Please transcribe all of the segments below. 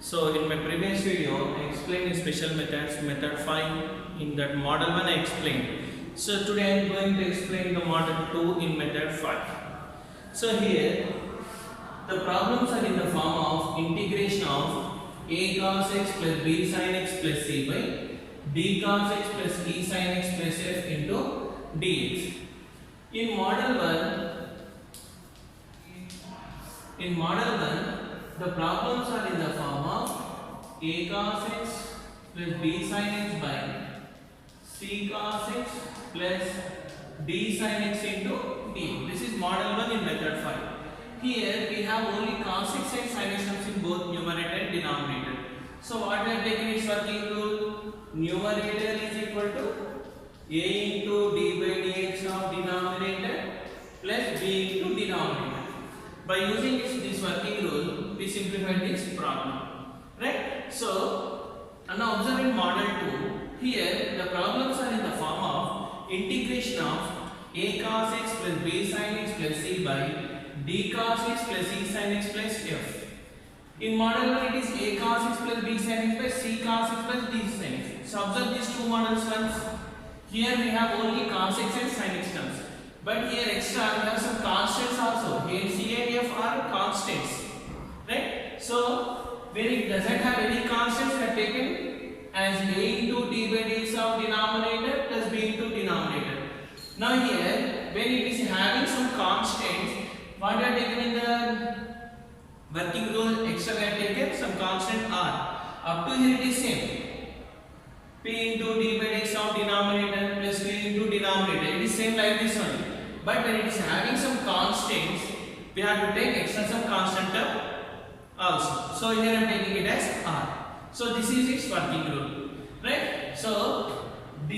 So in my previous video, I explained in special methods, method 5 in that model 1 I explained. So today I am going to explain the model 2 in method 5. So here the problems are in the form of integration of a cos x plus b sin x plus c by d cos x plus e sin x plus f into dx. In model 1, the problems are in the form of a cos x plus b sin x by c cos x plus d sin x into d. This is model 1 in method 5. Here we have only cos x and sin x terms in both numerator and denominator. So what we have taken is working rule. Numerator is equal to a into d by dx of denominator plus b into denominator. By using this working rule, we simplify this problem. Right? So, now observe in model 2. Here, the problems are in the form of integration of a cos x plus b sin x plus c by d cos x plus e sin x plus f. In model 1, it is a cos x plus b sin x plus c cos x plus d sin x. So, observe these two models once. Here we have only cos x and sin x terms. But here extra we have some constants also. Here C and F are constants, right? So where it doesn't have any constants, we have taken as a into d by dx of denominator plus b into denominator. Now here when it is having some constants, what we have taken in the working rule, extra we have taken some constant r. Up to here it is same. P into d by dx of denominator plus p into denominator. It is same like this one. But when it is having some constants, we have to take extra some constant term also. So here I am taking it as r. So this is its working rule, right? So p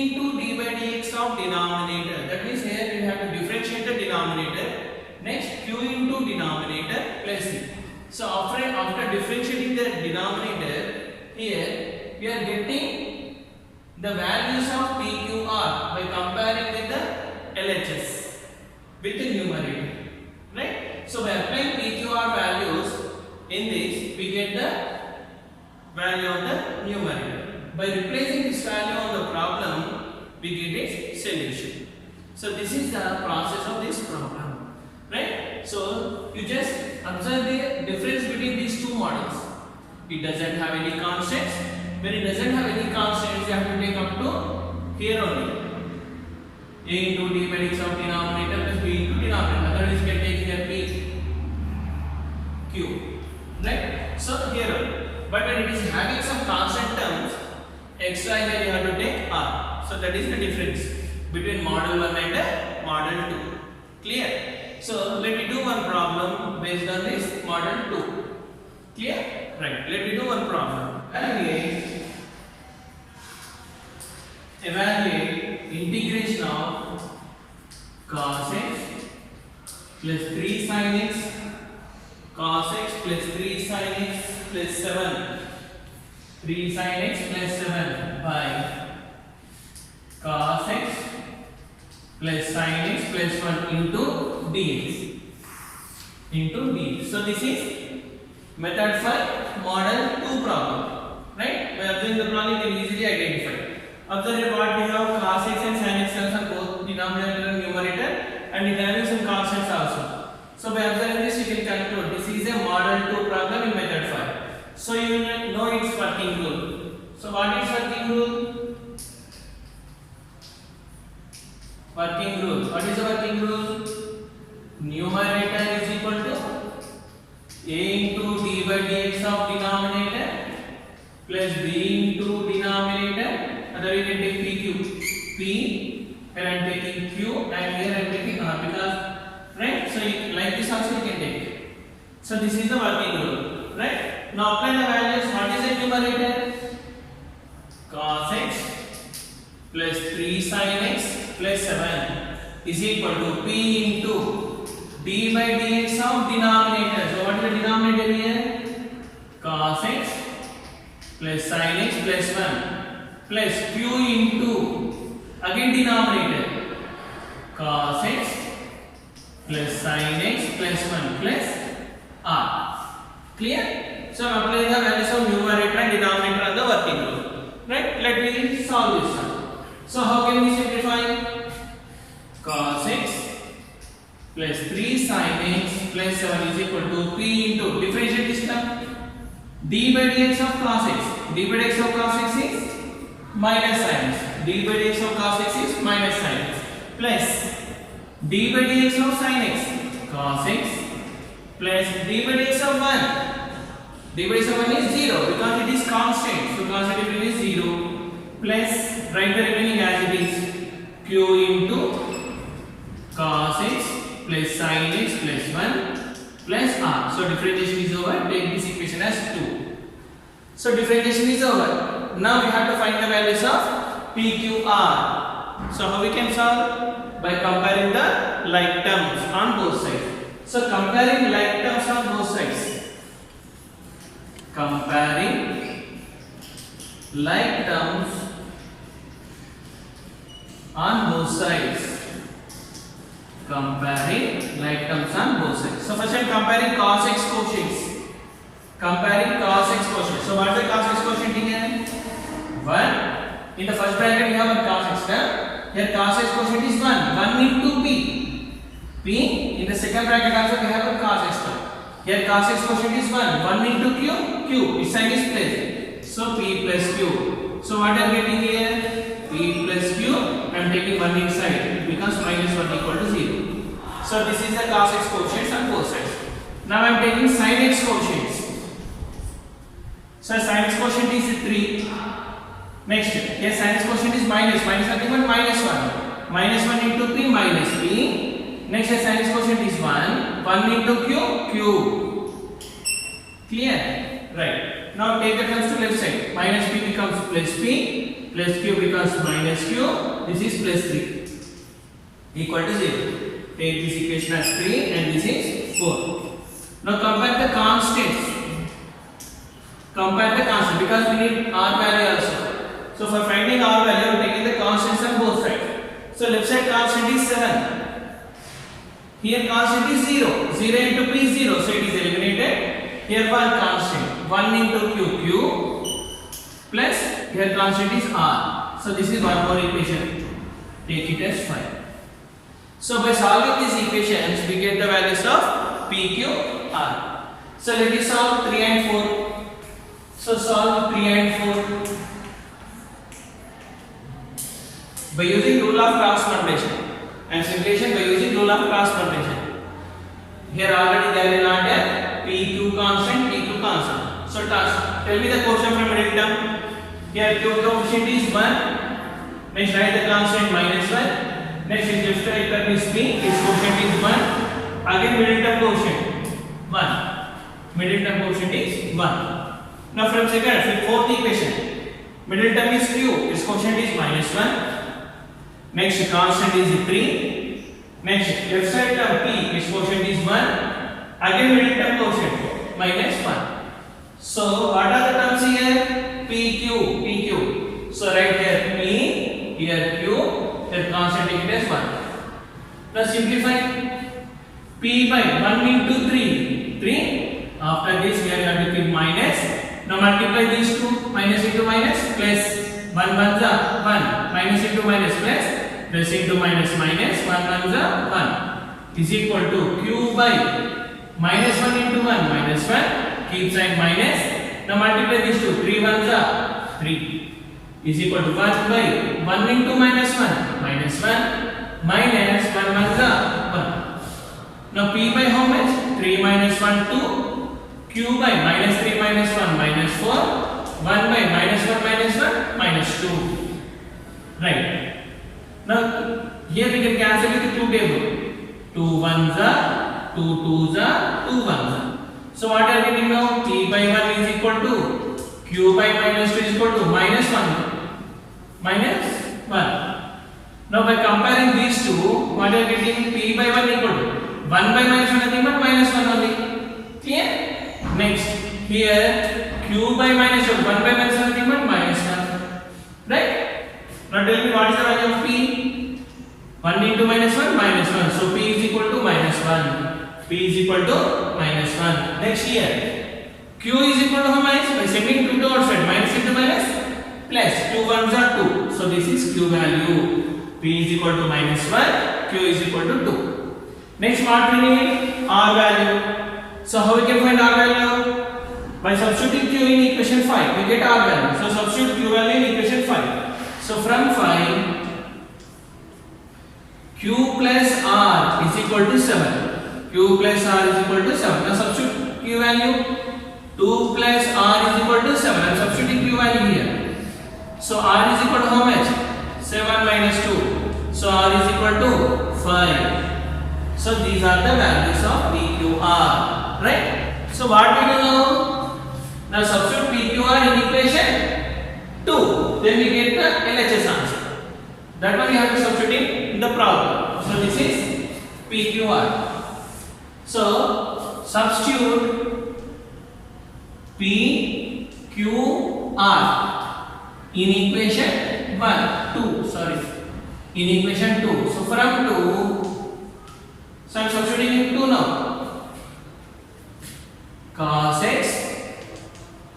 into d by dx of denominator. That means here we have to differentiate the denominator. Next q into denominator plus c. So after differentiating the denominator, here we are getting the values of PQR by comparing with the LHS with the numerator, right? So by applying PQR values in this, we get the value of the numerator. By replacing this value on the problem, we get its solution. So this is the process of this problem, right? So you just observe the difference between these two models. It doesn't have any constants. When it doesn't have any constants, you have to take up to here only. A into d by dx of denominator plus b into denominator. Otherwise, we can take here p, q. Right? So here only. But when it is having some constant terms, extra here you have to take r. So that is the difference between model 1 and model 2. Clear? So let me do one problem based on this model 2. Clear? Right. Let me do one problem. Evaluate integration of cos x plus 3 sin x cos x plus 3 sin x plus 7 3 sin x plus 7 by cos x plus sin x plus 1 into dx into dx. So this is method 5 model 2 problem, right? By observing the problem you can easily identify. Observe what we have cos x and sin x terms are both denominator and numerator, and it having some constants also. So by observing this you can conclude this is a model 2 problem in method 5. So you know its working rule. So what is working rule? Working rule. What is the working rule? Numerator is equal to a into d by dx of denominator plus b into denominator. Otherwise, we can take PQ. P, here I am taking Q, and here I am taking R because, right? So, like this also you can take. So, this is the working rule, right? Now, apply the values. What is the numerator? Cos x plus 3 sin x plus 7 is equal to P into d by dx of denominator. So, what is the denominator here? Cos x plus sin x plus 1. Plus q into again denominator cos x plus sin x plus 1 plus r. Clear? So I am applying the values of numerator and denominator on the working group. Right? Let me solve this one. So how can we simplify? Cos x plus 3 sin x plus 7 is equal to p into differentiate this term. D by dx of cos x. D by dx of cos x is minus sin x. D by dx of cos x is minus sin x plus d by dx of sin x cos x plus d by dx of 1. D by dx of 1 is 0 because it is constant. So constant difference is 0 plus write the remaining as it is q into cos x plus sin x plus 1 plus r. So differentiation is over. Take this equation as 2. So differentiation is over. Now we have to find the values of p, q, r. So how we can solve? By comparing the like terms on both sides. So comparing like terms on both sides. Comparing like terms on both sides. Comparing like terms on both sides. So first I am comparing cos x quotients. Comparing cos x quotient. So what is the cos x quotient here? 1. In the first bracket we have a cos x term. Here cos x quotient is 1. 1 into p. P. In the second bracket also we have a cos x term. Here cos x quotient is 1. 1 into q. Q. This sign is plus. So p plus q. So what I am getting here? P plus q. I am taking 1 inside. It becomes minus 1 equal to 0. So this is the cos x quotients on both sides. Now I am taking sin x quotients. So sin x quotient is 3. Next, here sin x quotient is minus nothing but minus 1. Minus 1 into p minus p. Next, here sin x quotient is 1. 1 into q. Clear? Right. Now take the terms to left side. Minus p becomes plus p. Plus q becomes minus q. This is plus 3. Equal to 0. Take this equation as 3 and this is 4. Now compare the constants. Compare the constant because we need r value also. So for finding r value, we are taking the constants on both sides. So left side constant is 7. Here constant is 0. 0 into p is 0. So it is eliminated. Here one constant. 1 into q plus here constant is r. So this is one more equation. Take it as 5. So by solving these equations, we get the values of p, q, r. So let us solve 3 and 4. So solve 3 and 4 by using rule of cross multiplication and simplification by using rule of cross multiplication. Here already there is not a p2 constant, p2 constant. So tell me the quotient from middle term. Here q quotient is 1. Next write the constant minus 1. Next in left side term is p. Its quotient is 1. Again middle term quotient 1. Middle term quotient is 1. Now from fourth equation, middle term is q, its quotient is minus 1. Next constant is 3. Next left side term p, its quotient is 1. Again middle term quotient minus 1. So what are the terms here? PQ. So write here p, here q, here constant take it as 1. Now simplify. P by 1 into 3. After this we are going to keep minus. Now multiply these two, minus into minus plus 1 1 is 1, minus into minus plus into minus minus 1 1 is 1 is equal to q by minus 1 into 1 minus 1, keep sign minus. Now multiply these two, 3 1 is 3 is equal to 1 by 1 into minus 1 minus 1 minus 1 1 is 1. Now p by how much? 3 minus 1 2. Q by minus 3 minus 1 minus 4, 1 by minus 1 minus 1 minus 2. Right. Now here we can cancel with the 2 table. 2 1s are 2 2s are 2 1s are. So what are we getting now? P by 1 is equal to Q by minus 2 is equal to minus 1 minus 1. Now by comparing these two, what are we getting? P by 1 equal to 1 by minus 1 nothing but minus 1 only. Clear? Next, here q by minus 1 by minus 1 nothing but minus 1. Right? Now tell me what is the value of p? 1 into minus 1 minus 1. So p is equal to minus 1. P is equal to minus 1. Next here, Q is equal to how much? By sending 2 to outside, minus into minus plus, 2 ones are 2. So this is Q value. P is equal to minus 1, Q is equal to 2. Next what we need? R value. So how we can find R value? By substituting Q in equation 5, we get R value. So substitute Q value in equation 5. So from 5, Q plus R is equal to 7. Q plus R is equal to 7. Now substitute Q value. 2 plus R is equal to 7. I am substituting Q value here. So R is equal to how much? 7 minus 2. So R is equal to 5. So these are the values of PQR. Right? So what we do now? Now substitute PQR in equation 2. Then we get the LHS answer. That one we have to substitute in the problem. So this is PQR. So substitute P, Q, R in equation 2. In equation 2. So from 2, so I am substituting in 2 now. Cos x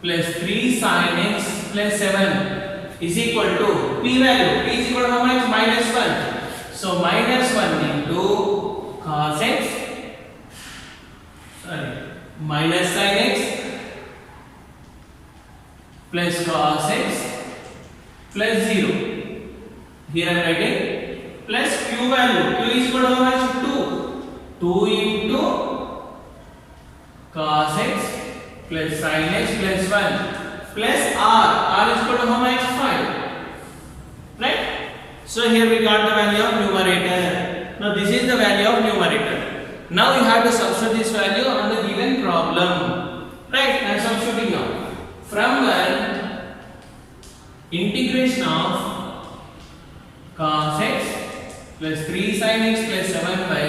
plus 3 sin x plus 7 is equal to P value. P is equal to how much? Minus 1. So minus 1 into cos x, minus sin x plus cos x plus 0. Here I am writing plus Q value. Q is equal to how much? 2. 2 into cos x plus sin x plus 1 plus R. R is equal to how much? 5. Right? So here we got the value of numerator. Now this is the value of numerator. Now you have to substitute this value on the given problem. Right? I am substituting now. From 1, integration of cos x plus 3 sin x plus 7 by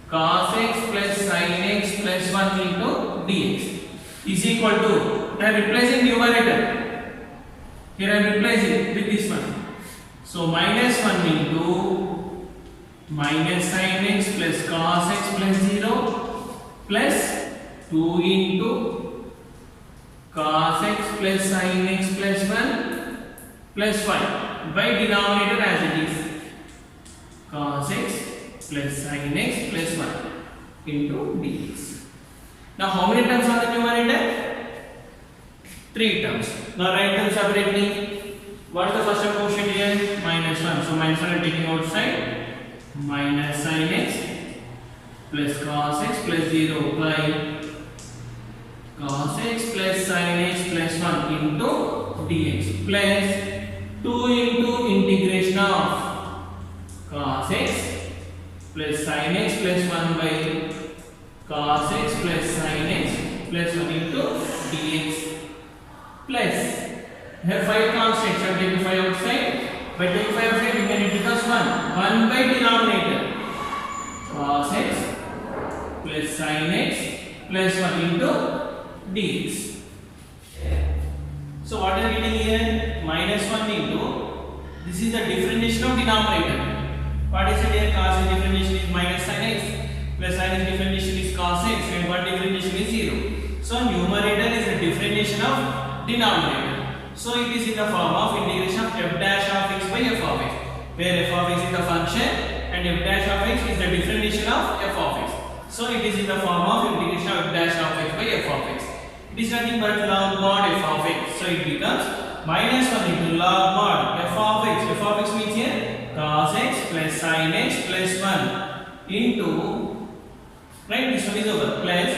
cos x plus sin x plus 1 into dx is equal to, I am replacing numerator. Here I am replacing with this one. So minus 1 into minus sin x plus cos x plus 0 plus 2 into cos x plus sin x plus 1 plus 5 by denominator as it is cos x plus sin x plus 1 into dx. Now how many terms are the numerator? 3 terms. Now write them separately. What is the first term quotient here? Minus 1. So minus 1 I am taking outside. Minus sin x plus cos x plus 0 by cos x plus sin x plus 1 into dx plus 2 into integration of cos x plus sin x plus 1 by cos x plus sin x plus 1 into dx plus here 5 constants. I am taking 5 outside. By taking 5 outside, we can introduce 1 by denominator cos x plus sin x plus 1 into dx. So what are we getting here? Minus 1 into, this is the differentiation of denominator. What is it here? Cos x differentiation is minus sin x plus sin x differentiation is cos x and 1 differentiation is 0. So numerator is the differentiation of denominator. So it is in the form of integration of f dash of x by f of x, where f of x is the function and f dash of x is the differentiation of f of x. So it is in the form of integration of f dash of x by f of x. It is nothing but log mod f of x. So it becomes minus 1 into log mod f of x. F of x means here cos x plus sin x plus 1 into, right, this one is over, plus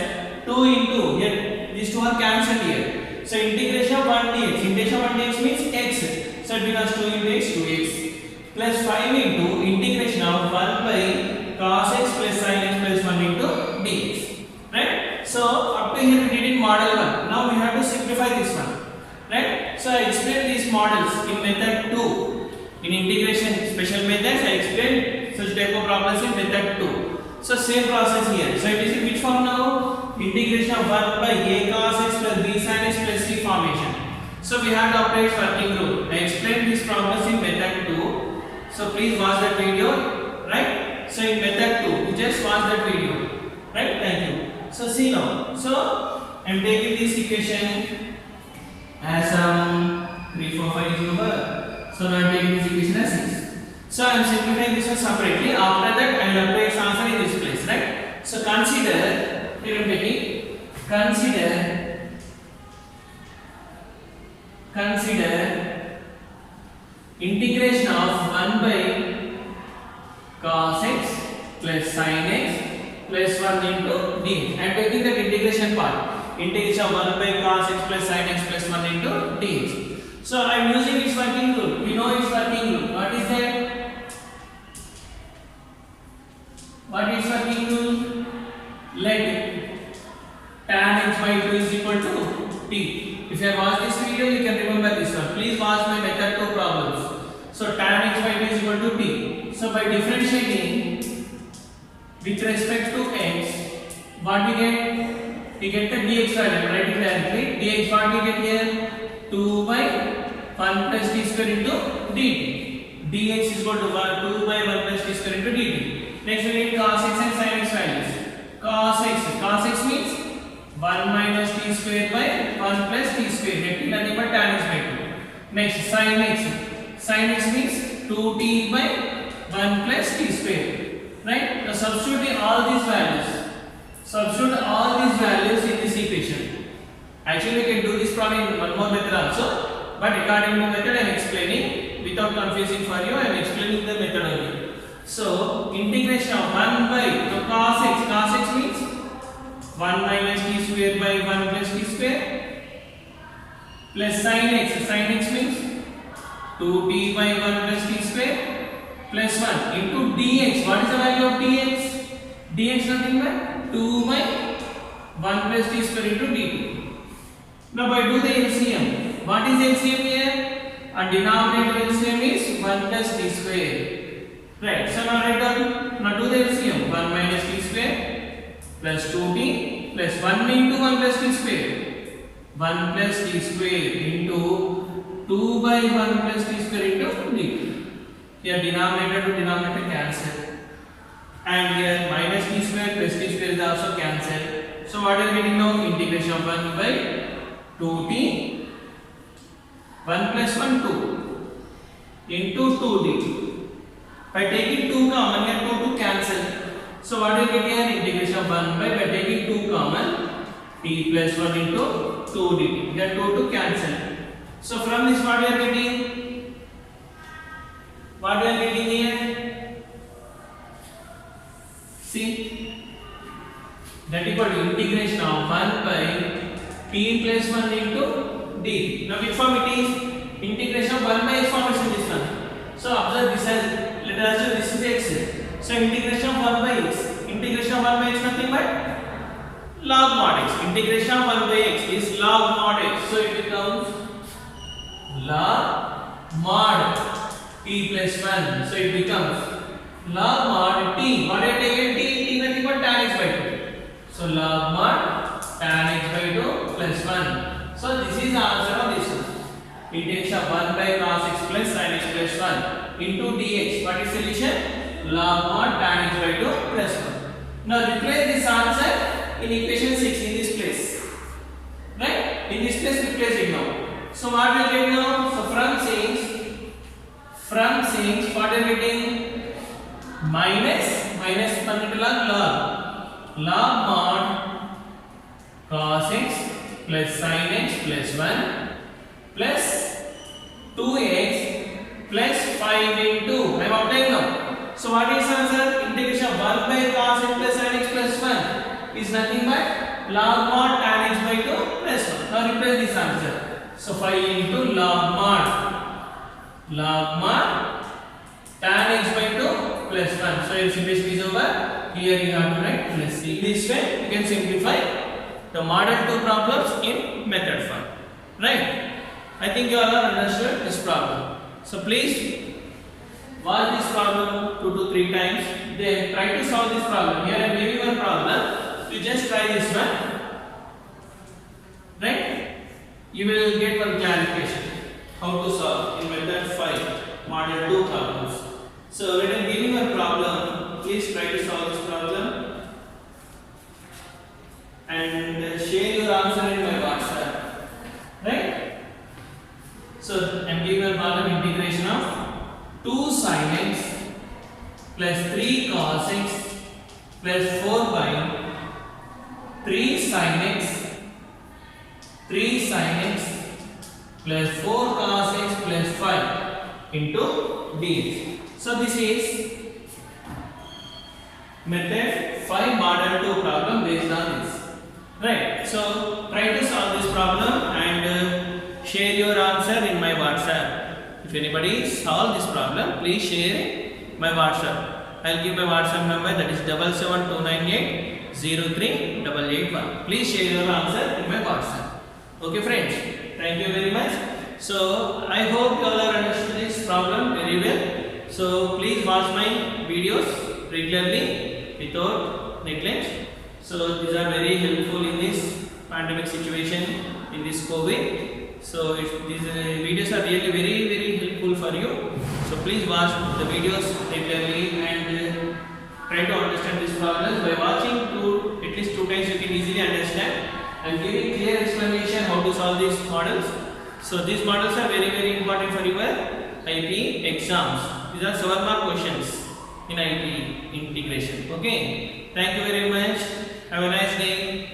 2 into, here these two are cancelled here. So integration of 1 dx. Integration of 1 dx means x. So it becomes 2 into x, 2x plus 5 into integration of 1 by cos x plus sin x plus 1 into dx. Right? So up to here we did in model 1. Now we have to simplify this one. Right? So I explained these models in method 2. In integration special methods I explained such type of problems in method 2. So same process here. So it is in which form now? Integration of 1 by a cos x plus b sin x plus c formation. So we have to apply its working rule. I explained these problems in method 2. So please watch that video. Right? So in method 2, you just watch that video. Right? Thank you. So see now. So I am taking this equation as 3, 4, 5 is over. So now I am taking this equation as 6. So I am simplifying this one separately. After that I will apply its answer in this place, right? So consider, here I am taking, consider integration of 1 by cos x plus sin x plus 1 into dx. I am taking that integration part. Integration of 1 by cos x plus sin x plus 1 into dx. So I am using its working rule. We know its working rule. What is that? What is working rule? Let tan x by 2 is equal to t. If you have watched this video, you can remember this one. Please watch my method 2 problems. So tan x by 2 is equal to t. So by differentiating with respect to x, what we get? We get the dx value. Write it directly. Dx what we get here? 2 by 1 plus t square into dt. Dx is equal to 2 by 1 plus t square into dt. Next we get cos x and sin x values. Cos x means 1 minus t square by 1 plus t square. Getting nothing but tan x by 2. Next sin x means 2t by 1 plus t square. Right? Now substitute all these values. Substitute all these values in this equation. Actually, we can do this problem in one more method also, but according to method I am explaining without confusing for you. I am explaining the method only. So integration of 1 by cos x means 1 minus t square by 1 plus t square plus sin x means 2t by 1 plus t square plus 1 into dx. What is the value of dx? Dx nothing but 2 by 1 plus t square into dt. Now by do the LCM. What is LCM here? And denominator LCM is 1 plus t square. Right. So now write down. Now do the LCM. 1 minus t square plus 2t plus 1 into 1 plus t square. 1 plus t square into 2 by 1 plus t square into dt. Here denominator to denominator cancel. And here minus t square plus t square is also cancelled. So what are we getting now? Integration of 1 by 2t 1 plus 1 2 into 2dt. By taking 2 common, here 2 cancel. So what we get here? Integration of 1 by taking 2 common, t plus 1 into 2dt. Here 2 cancel. So from this what we are getting? What we are getting here? See, that equal to integration of 1 by t plus 1 into d. Now which form it is? Integration of 1 by x form is this one. So observe this as, let us assume this is x. So integration of 1 by x. Integration of 1 by x nothing but log mod x. Integration of 1 by x is log mod x. So it becomes log mod t plus 1. So it becomes log mod t. What I take t? T nothing but tan x by 2. So log mod tan x by 2 plus 1. So this is the answer of this one. Integration of 1 by cos x plus sin x plus 1 into dx. What is solution? Log mod tan x by 2 plus 1. Now replace this answer in equation 6 in this place. Right? In this place replace it now. So what will get now? So from since what are we getting? Minus log mod cos x plus sin x plus 1 plus 2x plus 5 into. I am obtaining now. So what is answer? Integration of 1 by cos x plus sin x plus 1 is nothing but log mod tan x by 2 plus 1. Now replace this answer. So 5 into log mod tan x by 2 plus 1. So your simulation is over. Here you have to write plus c. This way you can simplify the model 2 problems in method form. Right? I think you all have understood this problem. So please watch this problem 2 to 3 times. Then try to solve this problem. Here I am giving one problem. You just try this one. Right? You will get one clarification how to solve in method 5 model 2 problems. So when I am giving a problem, please try to solve this problem and share your answer I'll give you a problem integration of 2 sin x plus 3 cos x plus 4 by 3 sin x plus 4 cos x plus 5 into dx. So this is method 5 model 2 problem based on this. Right. So try to solve this problem and share your answer in my WhatsApp. If anybody solve this problem, please share my WhatsApp. I'll give my WhatsApp number, that is 7729803881. Please share your answer in my WhatsApp. Okay friends, thank you very much. So I hope you all have understood this problem very well. So please watch my videos regularly without neglect. So these are very helpful in this pandemic situation, in this COVID. So these videos are really very helpful for you. So please watch the videos regularly and try to understand these problems. By watching at least 2 times, you can easily understand and giving clear explanation how to solve these models. So these models are very important for your IP exams. These are 7 mark questions in IP integration. Okay. Thank you very much. Have a nice day.